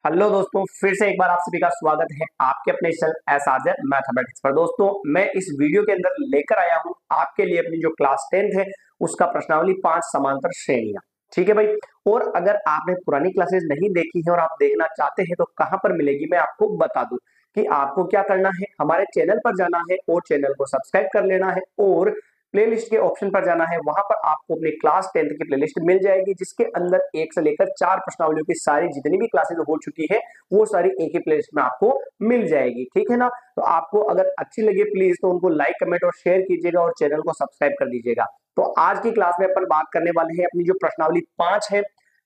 Hello दोस्तों, फिर से एक बार आप सभी का स्वागत है आपके अपने चैनल एसआरजे मैथमेटिक्स पर। दोस्तों, मैं इस वीडियो के अंदर लेकर आया हूं आपके लिए अपनी जो क्लास 10th है उसका प्रश्नावली 5 समांतर श्रेणियां। ठीक है भाई। और अगर आपने पुरानी क्लासेस नहीं देखी है और आप देखना चाहते हैं तो कहां पर मिलेगी, मैं आपको बता दूं कि आपको क्या करना है। हमारे चैनल पर जाना है और चैनल को सब्सक्राइब कर लेना है और प्लेलिस्ट के ऑप्शन पर जाना है। वहां पर आपको अपनी क्लास 10th की प्लेलिस्ट मिल जाएगी जिसके अंदर 1 से लेकर 4 प्रश्नावलियों की सारी जितनी भी क्लासेस हो चुकी है वो सारी एक ही प्लेलिस्ट में आपको मिल जाएगी। ठीक है ना। तो आपको अगर अच्छी लगे प्लीज तो उनको लाइक कमेंट और शेयर कीजिएगा और चैनल को सब्सक्राइब कर दीजिएगा। तो आज की क्लास में अपन बात करने वाले हैं अपनी जो प्रश्नावली 5 है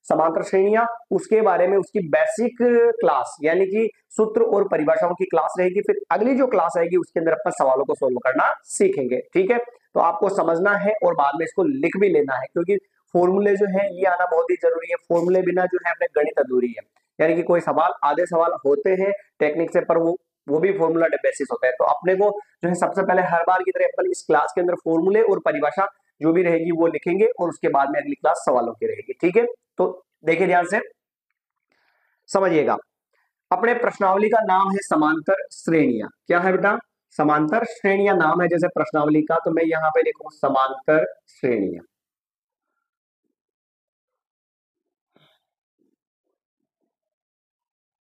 समांतर श्रेणियां, उसके बारे में उसकी बेसिक क्लास यानी कि सूत्र और परिभाषाओं की क्लास रहेगी। फिर अगली जो क्लास आएगी उसके अंदर अपन सवालों को सोल्व करना सीखेंगे। ठीक है। तो आपको समझना है और बाद में इसको लिख भी लेना है क्योंकि फॉर्मूले जो है ये आना बहुत ही जरूरी है। फॉर्मूले बिना जो है अपने गणित अधूरी है। यानी कि कोई सवाल आधे सवाल होते हैं टेक्निक से पर वो भी फॉर्मूला बेसिस होता है। तो अपने को जो है सबसे पहले हर बार की तरह अपन इस क्लास के अंदर फॉर्मूले और परिभाषा जो भी रहेगी वो लिखेंगे और उसके बाद में अगली क्लास सवालों की रहेगी। ठीक है। तो देखिए ध्यान से समझिएगा। अपने प्रश्नावली का नाम है समांतर श्रेणियां। क्या है बेटा? समांतर श्रेणियां नाम है जैसे प्रश्नावली का, तो मैं यहां पे लिखूं समांतर श्रेणियां।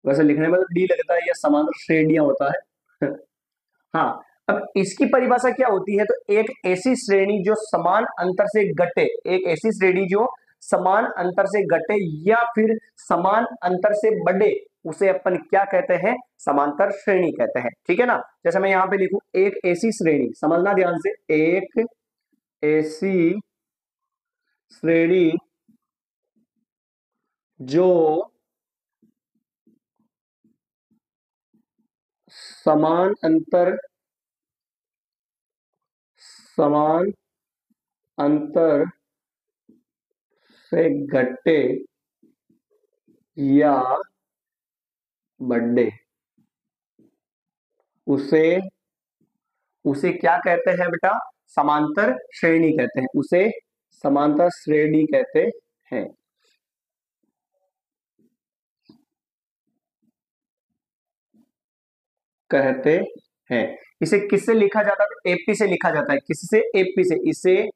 वैसे लिखने में तो डी लगता है, यह समांतर श्रेणियां होता है। हाँ। अब इसकी परिभाषा क्या होती है? तो एक ऐसी श्रेणी जो समान अंतर से घटे, एक ऐसी श्रेणी जो समान अंतर से घटे या फिर समान अंतर से बढ़े, उसे अपन क्या कहते हैं? समांतर श्रेणी कहते हैं। ठीक है ना। जैसे मैं यहां पे लिखूं एक ऐसी श्रेणी, समझना ध्यान से, एक ऐसी श्रेणी जो समान अंतर समान अंतर से घटे या बढ़े, उसे उसे क्या कहते हैं बेटा? समांतर श्रेणी कहते हैं। उसे समांतर श्रेणी कहते हैं। कहते हैं। इसे किससे लिखा जाता है? एपी से लिखा जाता है। किससे? एपी से। इसे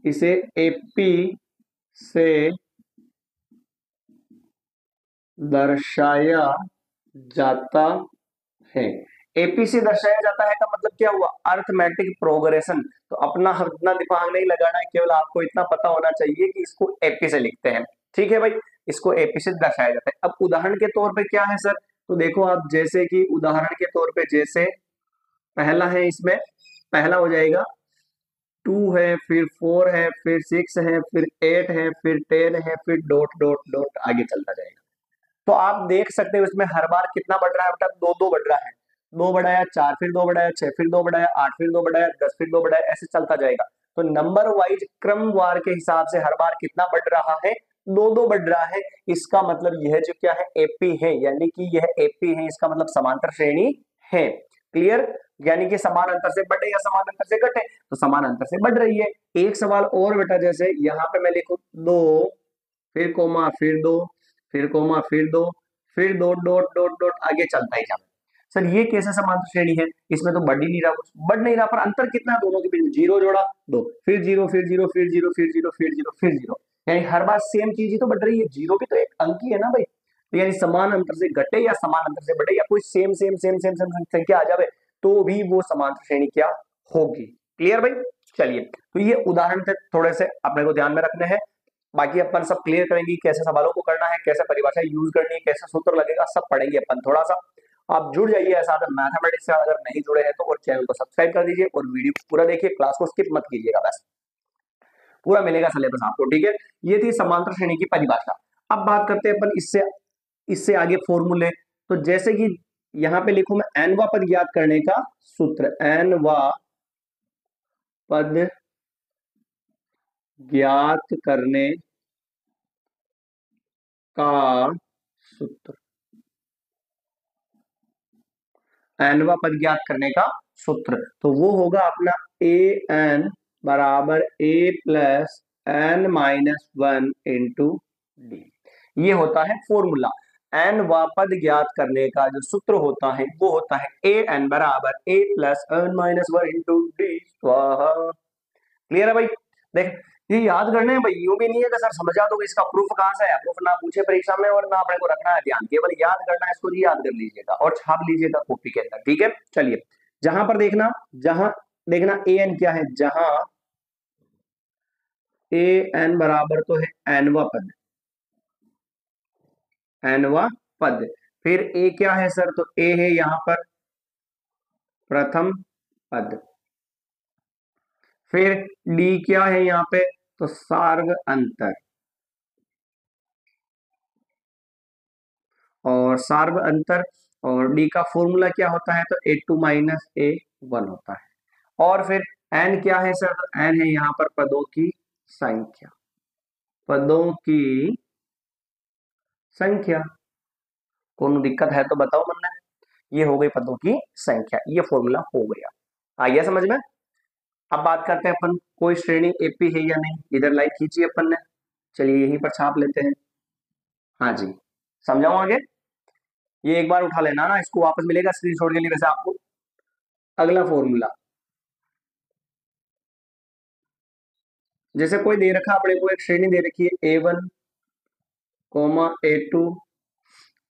इसे एपी से दर्शाया जाता है। एपी से दर्शाया जाता है का मतलब क्या हुआ? Arithmetic progression. तो अपना इतना दिमाग नहीं लगाना है, केवल आपको इतना पता होना चाहिए कि इसको एपी से लिखते हैं। ठीक है भाई। इसको एपी से दर्शाया जाता है। अब उदाहरण के तौर पे क्या है सर? तो देखो आप, जैसे कि उदाहरण के तौर पे जैसे पहला है, इसमें पहला हो जाएगा 2 है, फिर 4 है, फिर 6 है, फिर 8 है, फिर 10 है, फिर डॉट डॉट डॉट आगे चलता जाएगा। तो आप देख सकते हो इसमें हर बार कितना बढ़ रहा है बेटा? दो दो बढ़ रहा है। दो बढ़ाया 4, फिर दो बढ़ाया 6, फिर दो बढ़ाया 8, फिर दो बढ़ाया 10, फिर दो बढ़ाया, ऐसे चलता जाएगा। तो नंबर वाइज क्रमवार के हिसाब से हर बार कितना बढ़ रहा है? दो दो बढ़ रहा है। इसका मतलब यह जो क्या है? एपी है, यानी कि यह एपी है, इसका मतलब समांतर श्रेणी है। क्लियर? यानी कि समान अंतर से बढ़े या समान अंतर से घटे, तो समान अंतर से बढ़ रही है। एक सवाल और बेटा, जैसे यहां पे मैं लिखूं 2, फिर कोमा, फिर 2, फिर कोमा, फिर 2, फिर डॉट डॉट डॉट डॉट आगे चलता ही जाता है। सर ये कैसे समांतर श्रेणी है? इसमें तो बढ़ ही नहीं रहा, कुछ बढ़ नहीं रहा, पर अंतर कितना है दोनों के बीच में? जीरो जोड़ा 2, फिर जीरो, फिर जीरो, फिर जीरो, फिर जीरो, फिर जीरो, फिर जीरो। यानी हर बार सेम चीज ही तो बढ़ रही है। जीरो भी तो एक अंक ही है ना भाई। तो यानी समान अंतर से घटे या समान अंतर से बढ़े या कोई same same same same same संख्या आ जाए तो भी वो समांतर श्रेणी क्या होगी। क्लियर भाई? चलिए, तो ये उदाहरण थे, थोड़े से अपने को ध्यान में रखने हैं। बाकी अपन सब क्लियर करेंगे, कैसे सवालों को करना है, कैसे परिभाषा यूज करनी है, कैसे सूत्र लगेगा, सब पढ़ेंगे अपन थोड़ा सा। आप जुड़ जाइए ऐसा मैथमेटिक्स से। अगर नहीं जुड़े हैं तो और चैनल को सब्सक्राइब कर दीजिए और वीडियो पूरा देखिए, क्लास को स्किप मत कीजिएगा, बस पूरा मिलेगा सिलेबस आपको। ठीक है। ये थी समांतर श्रेणी की परिभाषा। अब बात करते हैं अपन इससे इससे आगे फॉर्मूले। तो जैसे कि यहां पे लिखूं मैं एनवा पद ज्ञात करने का सूत्र। एनवा पद ज्ञात करने का सूत्र। एनवा पद ज्ञात करने का सूत्र तो वो होगा अपना ए एन बराबर a plus n minus one into d. ये होता है फॉर्मूला। एन वा पद ज्ञात करने का जो सूत्र होता है वो होता है ए एन बराबर a plus n minus one into d स्वाहा। क्लियर है भाई? देख, ये याद करना है भाई, यूं भी नहीं है कि सर समझा दोगे, इसका प्रूफ कहां से है? प्रूफ ना पूछे परीक्षा में और ना अपने को रखना है ध्यान, केवल याद करना है, इसको जी याद कर लीजिएगा और छाप लीजिएगा कॉपी के अंदर, ठीक है? चलिए, जहां पर देखना, जहां देखना ए एन क्या है, जहां ए एन बराबर तो है एनवा पद, एनवा पद, फिर ए क्या है सर? तो ए है यहां पर प्रथम पद, फिर डी क्या है यहाँ पे? तो सार्ग अंतर, और सार्ग अंतर और डी का फॉर्मूला क्या होता है? तो ए2 माइनस ए1 होता है। और फिर एन क्या है सर? तो एन है यहाँ पर पदों की संख्या, पदों की संख्या। कौन दिक्कत है तो बताओ मन में। ये हो गई पदों की संख्या, ये फॉर्मूला हो गया, आ गया समझ में? अब बात करते हैं अपन, कोई श्रेणी एपी है या नहीं, इधर लाइन खींची अपन ने, चलिए यहीं पर छाप लेते हैं। हाँ जी, समझाऊं आगे? ये एक बार उठा लेना ना, इसको वापस मिलेगा स्क्रीनशॉट के लिए वैसे आपको। अगला फॉर्मूला, जैसे कोई दे रखा अपने को, एक श्रेणी दे रखी है A1 comma A2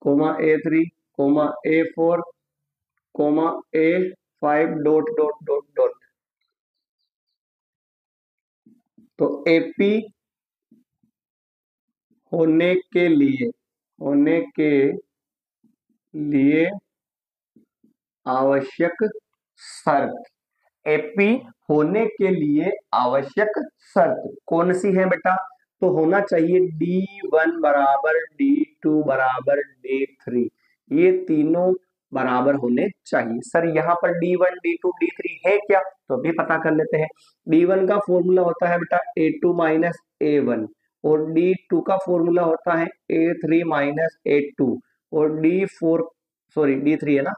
comma A3 comma A4 comma A5 dot dot dot dot. तो एपी होने के लिए, होने के लिए आवश्यक शर्त, एपी होने के लिए आवश्यक शर्त कौन सी है बेटा? तो होना चाहिए D1 बराबर D2 बराबर D3, ये तीनों बराबर होने चाहिए। सर यहाँ पर D1 D2 D3 है क्या? तो अभी पता कर लेते हैं। D1 का फॉर्मूला होता है बेटा A2 माइनस A1, और D2 का फॉर्मूला होता है A3 माइनस A2, और D4 सॉरी D3 है ना,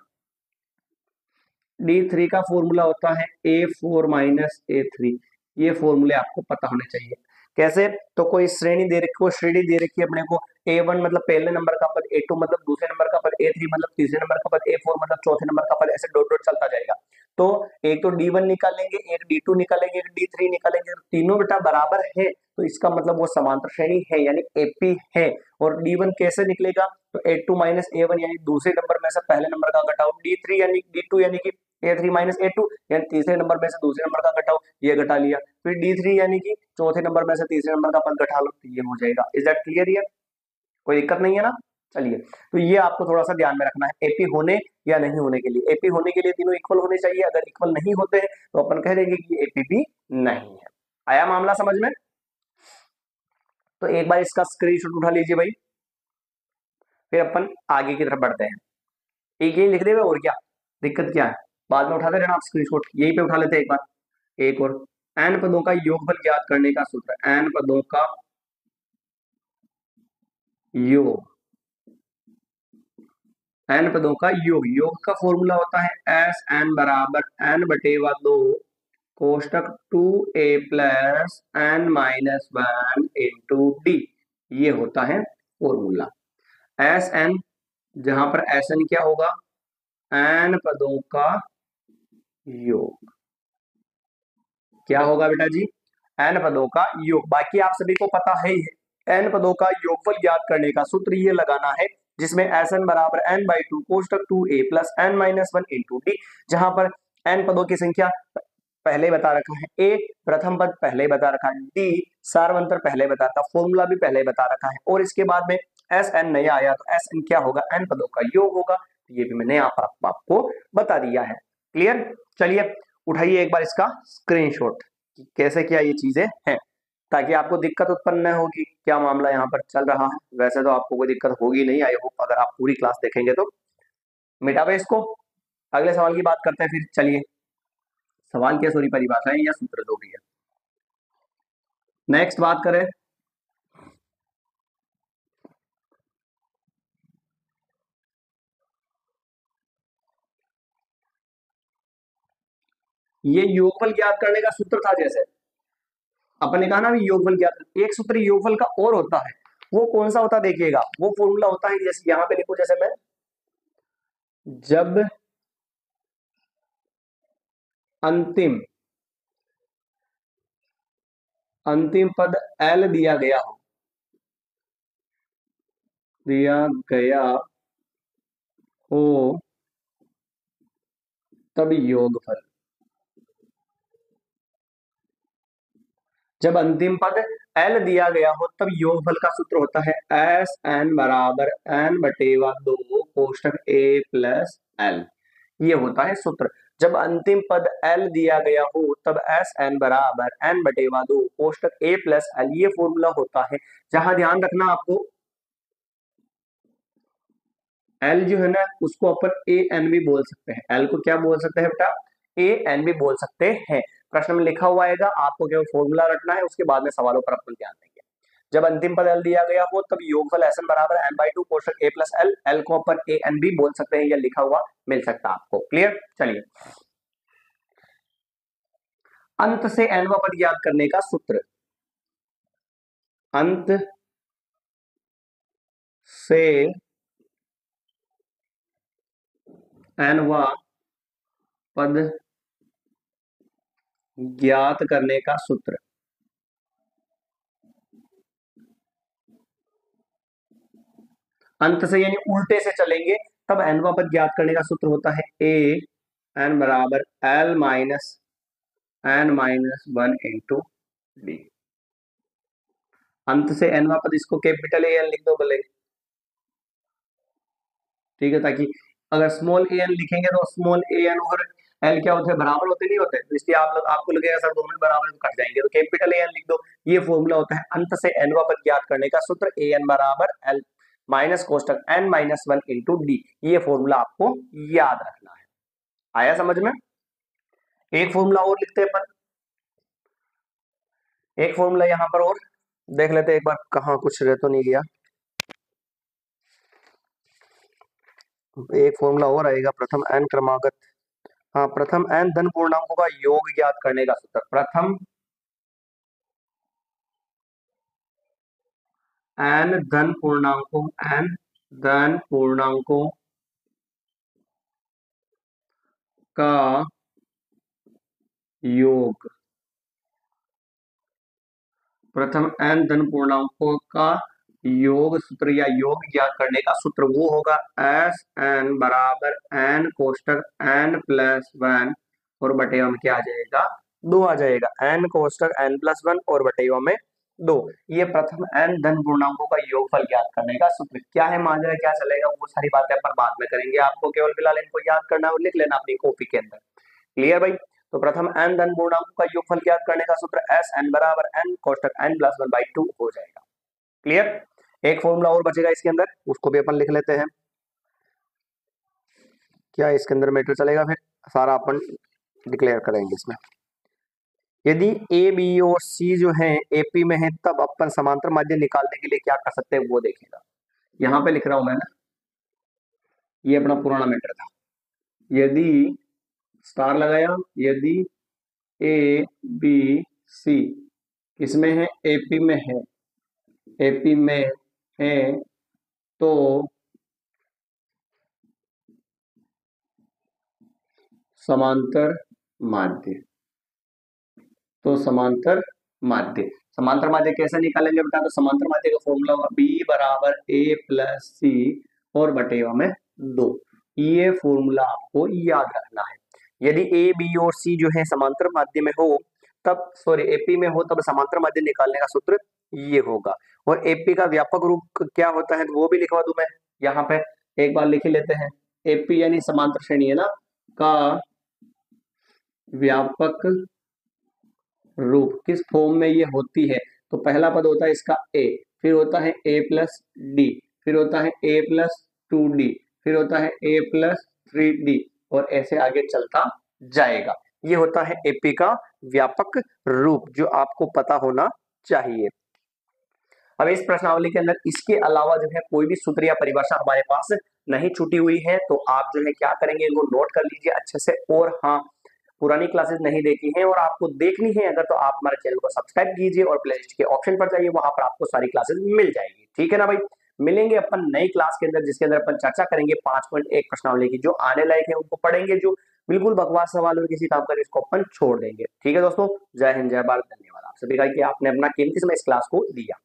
D3 का फॉर्मूला होता है A4 माइनस A3। ये फॉर्मूले आपको पता होने चाहिए। कैसे? तो कोई श्रेणी दे रखी, कोई श्रेणी दे रखी है अपने को, A1 मतलब पहले नंबर का पद, A2 मतलब दूसरे नंबर का पद, A3 मतलब तीसरे नंबर का पद, A4 मतलब चौथे नंबर का पद, ऐसे डॉट डॉट चलता जाएगा। तो एक तो D1 निकालेंगे, एक D2 निकालेंगे, एक D3 निकालेंगे, तीनों बेटा बराबर है, तो इसका मतलब वो समांतर श्रेणी है, यानी एपी है। और D1 कैसे निकलेगा? तो A2 माइनस A1 यानी दूसरे नंबर में से पहले नंबर का घटाओ, D3 यानी D2 यानी कि A3 माइनस A2 यानी तीसरे नंबर में से दूसरे नंबर का घटाओ, ये घटा लिया, फिर D3 यानी कि चौथे नंबर में से तीसरे नंबर का पद घटा लो, तो ये हो जाएगा। Is that clear? ये कोई दिक्कत नहीं है ना? चलिए, तो ये आपको थोड़ा सा ध्यान में रखना है, एपी होने या नहीं होने के लिए। एपी होने के लिए तीनों इक्वल होने चाहिए, अगर इक्वल नहीं होते हैं तो अपन कह देंगे कि एपी भी नहीं है। आया मामला समझ में? तो एक बार इसका स्क्रीनशॉट उठा लीजिए भाई, फिर अपन आगे की तरफ बढ़ते हैं। एक यही लिख देगा, और क्या दिक्कत क्या है? बाद में उठाते रहना आप स्क्रीनशॉट, यहीं पे उठा लेते हैं एक बार। एक और, एन पदों का योगफल ज्ञात करने का सूत्र, एन पदों का योग, एन पदों का योग, योग का फॉर्मूला होता है एस एन बराबर एन बटेवा 2 कोष्टक 2a plus n minus 1 into d, ये होता है फॉर्मूला। एस एन, जहां पर एस एन क्या होगा? एन पदों का योग, क्या होगा बेटा जी? एन पदों का योग। बाकी आप सभी को पता है ही है, एन पदों का योगफल ज्ञात करने का सूत्र ये लगाना है, जिसमें एस एन बराबर एन बाई 2 कोष्टक 2a plus n minus 1 into d, जहां पर एन पदों की संख्या पहले बता रखा है, ए प्रथम पद पहले बता रखा है, डी सार्वंतर पहले बता रखा, फॉर्मूला भी पहले बता रखा है, और इसके बाद में एस एन नया आया, तो एस एन क्या होगा? एन पदों का योग होगा। ये भी मैंने आपको बता दिया है। क्लियर? चलिए, उठाइए एक बार इसका स्क्रीनशॉट, कैसे क्या ये चीजें हैं, ताकि आपको दिक्कत उत्पन्न न होगी क्या मामला यहाँ पर चल रहा है। वैसे तो आपको कोई दिक्कत होगी नहीं, आई होप, अगर आप पूरी क्लास देखेंगे तो। मिटावे इसको, अगले सवाल की बात करते हैं फिर। चलिए, सवाल क्या, सॉरी, परिभाषाएं या सूत्र जो भी है। नेक्स्ट बात करें, ये योगफल ज्ञात करने का सूत्र था। जैसे अपन ने कहा ना भी योगफल ज्ञात, एक सूत्र योगफल का और होता है, वो कौन सा होता है देखिएगा, वो फॉर्मूला होता है जैसे यहां पे लिखो, जैसे मैं जब अंतिम पद L दिया गया हो तब योगफल, जब अंतिम पद L दिया गया हो तब योगफल का सूत्र होता है एस एन बराबर एन बटेवा 2 कोष्टक ए प्लस एल। ये होता है सूत्र। जब अंतिम पद L दिया गया हो तब एस एन बराबर एन बटेवा 2 कोष्टक ए प्लस एल, ये फॉर्मूला होता है। जहां ध्यान रखना आपको, L जो है ना उसको अपन ए एन भी बोल सकते हैं। L को क्या बोल सकते हैं बेटा, ए एन भी बोल सकते हैं। प्रश्न में लिखा हुआ आएगा, आपको केवल फॉर्मूला रटना है, उसके बाद में सवालों पर अपन ध्यान देंगे। जब अंतिम पद L दिया गया हो तब योगफल एस एन बराबर एन बाई 2 कोष्टक ए प्लस एल। L को अपन ए एन भी बोल सकते हैं, या लिखा हुआ मिल सकता है आपको। क्लियर? चलिए, अंत से nवां पद ज्ञात करने का सूत्र, अंत से nवां पद ज्ञात करने का सूत्र, अंत से यानी उल्टे से चलेंगे तब nवां पद ज्ञात करने का सूत्र होता है ए एन बराबर l minus n minus 1 into d. अंत से nवां पद, इसको कैपिटल ए एन लिख दो बोले, ठीक है, ताकि अगर स्मॉल ए एन लिखेंगे तो स्मॉल ए एन और एल क्या होते हैं, बराबर होते नहीं होते, तो इसलिए आपको लगेगा सर दोनों बराबर तो कट जाएंगे, तो कैपिटल ए एन लिख दो। ये फॉर्मूला होता है अंत से nवां पद ज्ञात करने का सूत्र, ए एन बराबर एल माइनस कोष्टक एन माइनस 1 इंटू डी। ये फॉर्मूला आपको याद रखना है। आया समझ में? एक फॉर्मूला और लिखते हैं अपन, एक फॉर्मूला यहां पर और देख लेते हैं एक बार, कहां कुछ रह तो नहीं गया। एक फॉर्मूला और आएगा, प्रथम एन क्रमागत, हाँ, प्रथम एन धन पूर्णांकों का योग ज्ञात करने का सूत्र, प्रथम एन धन पूर्णांकों का योग, प्रथम एन धन पूर्णांकों का योग सूत्र या योग ज्ञात करने का सूत्र वो होगा एस एन बराबर एन कोष्टक एन प्लस 1 और बटेवा में क्या आ जाएगा, 2 आ जाएगा। एन कोष्टक एन प्लस 1 और बटेवा में 2, ये प्रथम एन धन पूर्णांकों का योगफल ज्ञात करने का सूत्र। क्या है माजरा, क्या चलेगा, वो सारी बातें अपन बाद में करेंगे, आपको केवल फिलहाल इनको याद करना है और लिख लेना अपनी कॉपी के अंदर। क्लियर भाई? तो प्रथम एन धन पूर्णांकों का योगफल ज्ञात करने का सूत्र एस एन बराबर एन कोष्टक एन प्लस 1 बाई 2 हो जाएगा। क्लियर? एक फॉर्मूला और बचेगा इसके अंदर, उसको भी अपन लिख लेते हैं। क्या इसके अंदर मैटर चलेगा, फिर सारा अपन डिक्लेयर करेंगे इसमें। यदि ए बी और सी जो है एपी में है तब अपन समांतर माध्य निकालने के लिए क्या कर सकते हैं वो देखेगा। यहां पे लिख रहा हूं मैं ना, ये अपना पुराना मैटर था। यदि स्टार लगाया, यदि ए बी सी किसमें है, एपी में है, एपी में है तो समांतर माध्य, तो समांतर माध्य कैसे निकालेंगे बेटा, तो समांतर माध्य का फॉर्मूला होगा बी बराबर ए प्लस सी और बटेवा में 2। ये फॉर्मूला आपको याद रखना है। यदि ए बी और सी जो है समांतर माध्य में हो तब, सॉरी एपी में हो तब समांतर माध्य निकालने का सूत्र ये होगा। और एपी का व्यापक रूप क्या होता है वो भी लिखवा दूं मैं यहाँ पे, एक बार लिख लेते हैं। एपी यानी समांतर श्रेणी है ना, का व्यापक रूप किस फॉर्म में ये होती है, तो पहला पद होता है इसका ए, फिर होता है ए प्लस डी, फिर होता है ए प्लस 2d, फिर होता है ए प्लस 3d और ऐसे आगे चलता जाएगा। ये होता है एपी का व्यापक रूप, जो आपको पता होना चाहिए। अब इस प्रश्नावली के अंदर इसके अलावा जो है कोई भी सूत्र या परिभाषा हमारे पास नहीं छूटी हुई है, तो आप जो है क्या करेंगे, इनको नोट कर लीजिए अच्छे से। और हाँ, पुरानी क्लासेस नहीं देखी हैं और आपको देखनी है अगर, तो आप हमारे चैनल को सब्सक्राइब कीजिए और प्लेलिस्ट के ऑप्शन पर जाइए, वहां पर आपको सारी क्लासेस मिल जाएगी। ठीक है ना भाई। मिलेंगे अपन नई क्लास के अंदर, जिसके अंदर अपन चर्चा करेंगे 5.1 प्रश्नावली की, जो आने लायक है उनको पढ़ेंगे, जो बिल्कुल बकवास सवाल और किसी काम का इसको अपन छोड़ देंगे। ठीक है दोस्तों, जय हिंद जय भारत, धन्यवाद आप सभी का कि आपने अपना कीमती समय इस क्लास को दिया।